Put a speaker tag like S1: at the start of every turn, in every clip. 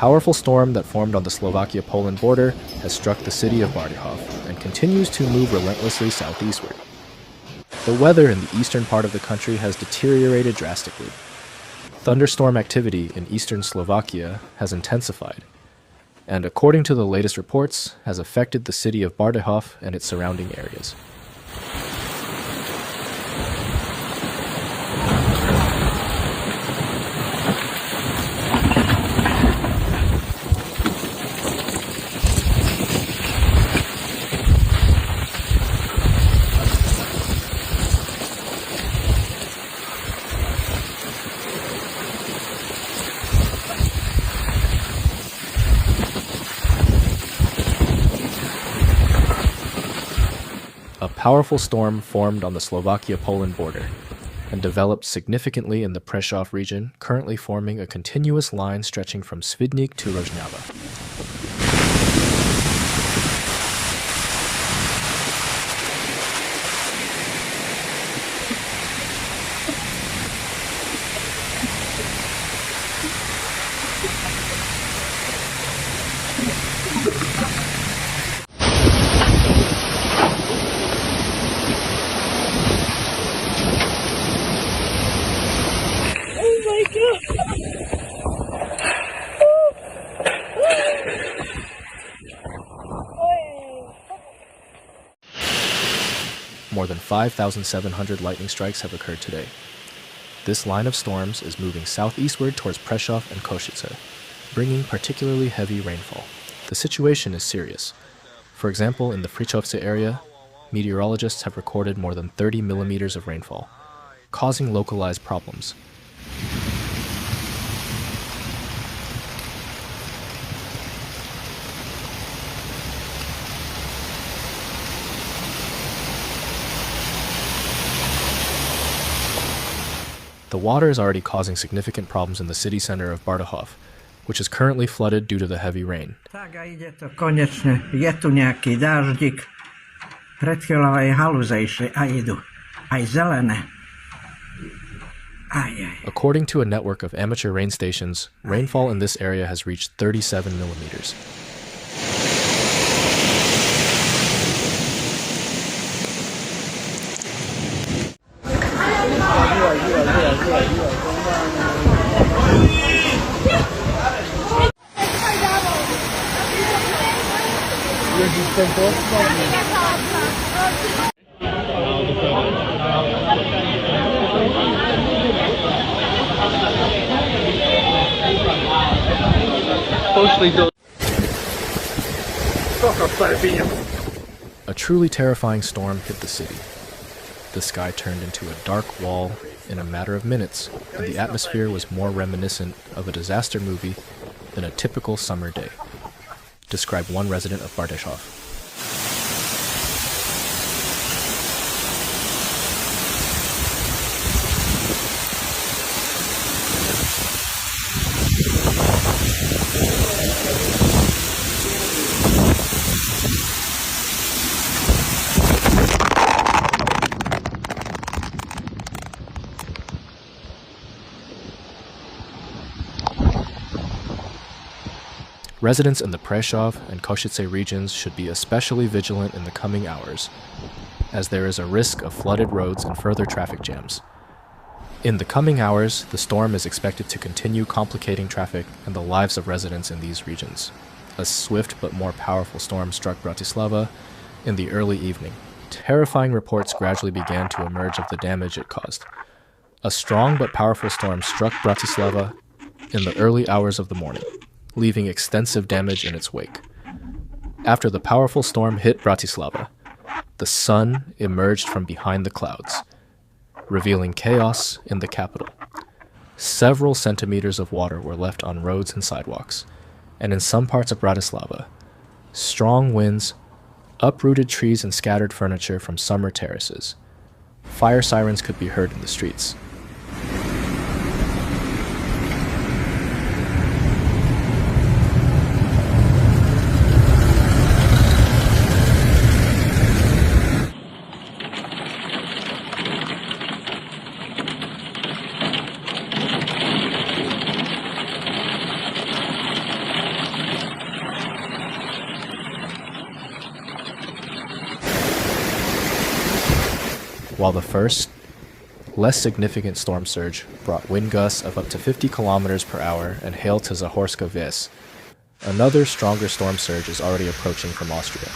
S1: powerful storm that formed on the Slovakia-Poland border has struck the city of Bardejov and continues to move relentlessly southeastward. The weather in the eastern part of the country has deteriorated drastically. Thunderstorm activity in eastern Slovakia has intensified, and according to the latest reports, has affected the city of Bardejov and its surrounding areas. A powerful storm formed on the Slovakia-Poland border and developed significantly in the Prešov region, currently forming a continuous line stretching from Svidník to Rožňava. More than 5,700 lightning strikes have occurred today. This line of storms is moving southeastward towards Prešov and Košice, bringing particularly heavy rainfall. The situation is serious. For example, in the Prešovce area, meteorologists have recorded more than 30 millimeters of rainfall, causing localized problems. The water is already causing significant problems in the city center of Bardejov, which is currently flooded due to the heavy rain.
S2: Tak a ide to konečne, je tu nejaký dáždik, pred chvíľou aj haluze išli a idú, aj zelené.
S1: According to a network of amateur rain stations, rainfall in this area has reached 37 millimeters. A truly terrifying storm hit the city. The sky turned into a dark wall in a matter of minutes, and the atmosphere was more reminiscent of a disaster movie than a typical summer day, described one resident of Bardejov. Residents in the Prešov and Košice regions should be especially vigilant in the coming hours, as there is a risk of flooded roads and further traffic jams. In the coming hours, the storm is expected to continue complicating traffic and the lives of residents in these regions. A swift but more powerful storm struck Bratislava in the early evening. Terrifying reports gradually began to emerge of the damage it caused. A strong but powerful storm struck Bratislava in the early hours of the morning, leaving extensive damage in its wake. After the powerful storm hit Bratislava, the sun emerged from behind the clouds, revealing chaos in the capital. Several centimeters of water were left on roads and sidewalks, and in some parts of Bratislava, strong winds uprooted trees and scattered furniture from summer terraces. Fire sirens could be heard in the streets. while the first, less significant storm surge brought wind gusts of up to 50 kilometers per hour and hail to Zahorska Ves. Another stronger storm surge is already approaching from Austria.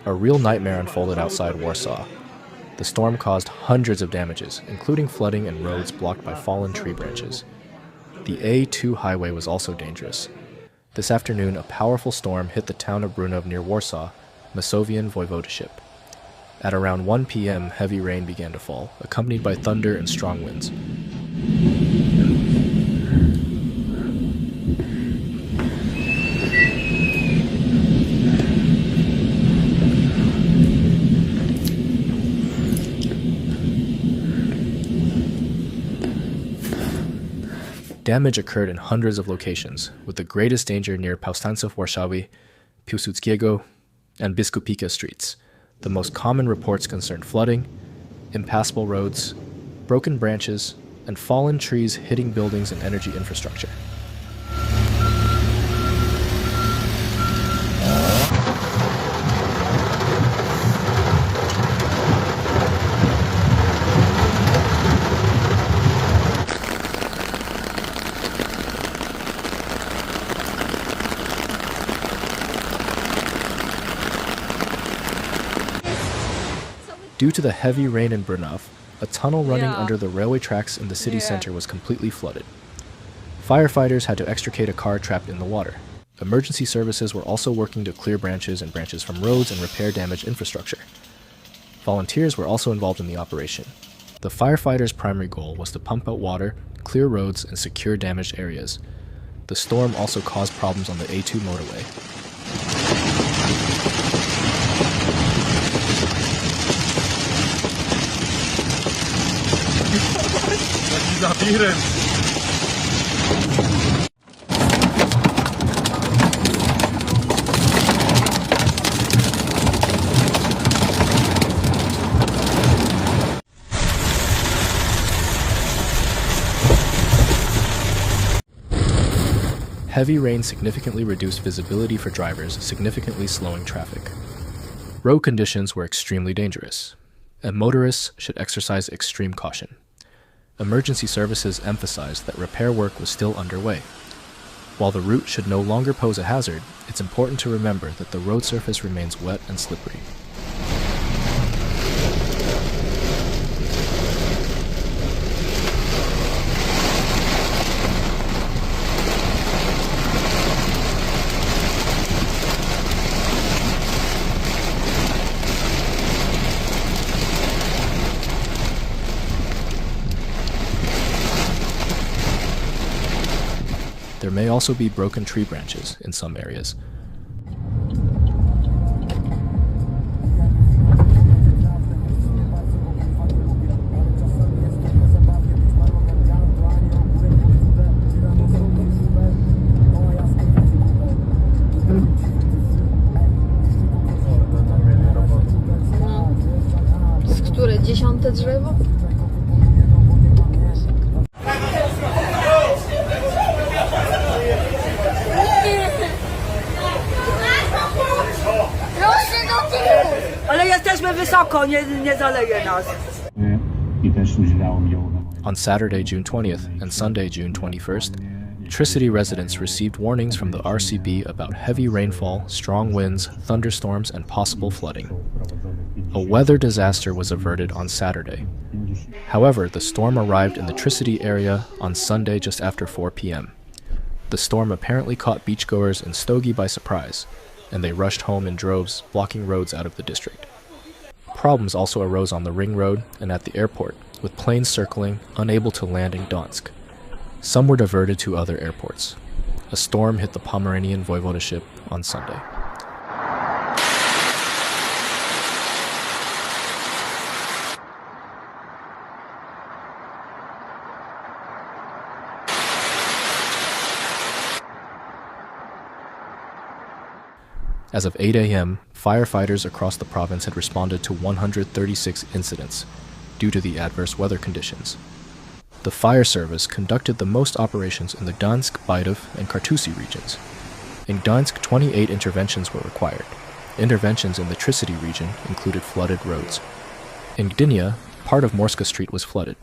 S1: A real nightmare unfolded outside Warsaw. The storm caused hundreds of damages, including flooding and roads blocked by fallen tree branches. The A2 highway was also dangerous. This afternoon, a powerful storm hit the town of Brunov near Warsaw, Masovian Voivodeship. At around 1 p.m., heavy rain began to fall, accompanied by thunder and strong winds. Damage occurred in hundreds of locations, with the greatest danger near Powstańców Warszawy, Piłsudskiego, and Biskupika streets. The most common reports concerned flooding, impassable roads, broken branches, and fallen trees hitting buildings and energy infrastructure. Due to the heavy rain in Brunov, a tunnel running under the railway tracks in the city center was completely flooded. Firefighters had to extricate a car trapped in the water. Emergency services were also working to clear branches from roads and repair damaged infrastructure. Volunteers were also involved in the operation. The firefighters' primary goal was to pump out water, clear roads, and secure damaged areas. The storm also caused problems on the A2 motorway. Heavy rain significantly reduced visibility for drivers, significantly slowing traffic. Road conditions were extremely dangerous, and motorists should exercise extreme caution. Emergency services emphasized that repair work was still underway. While the route should no longer pose a hazard, it's important to remember that the road surface remains wet and slippery. There may also be broken tree branches in some areas.
S3: Które 10. drzewo?
S4: Ale jesteśmy wysoko, nie zaleje nas.
S1: On Saturday, June 20th and Sunday, June 21st, Tricity residents received warnings from the RCB about heavy rainfall, strong winds, thunderstorms, and possible flooding. A weather disaster was averted on Saturday. However, the storm arrived in the Tricity area on Sunday just after 4 p.m. The storm apparently caught beachgoers in Stogi by surprise, and they rushed home in droves, blocking roads out of the district. Problems also arose on the Ring Road and at the airport, with planes circling, unable to land in Gdansk. Some were diverted to other airports. A storm hit the Pomeranian Voivodeship on Sunday. As of 8 a.m., firefighters across the province had responded to 136 incidents due to the adverse weather conditions. The fire service conducted the most operations in the Gdańsk, Bardejov, and Kartuzy regions. In Gdańsk, 28 interventions were required. Interventions in the Tricity region included flooded roads. In Gdynia, part of Morska Street was flooded.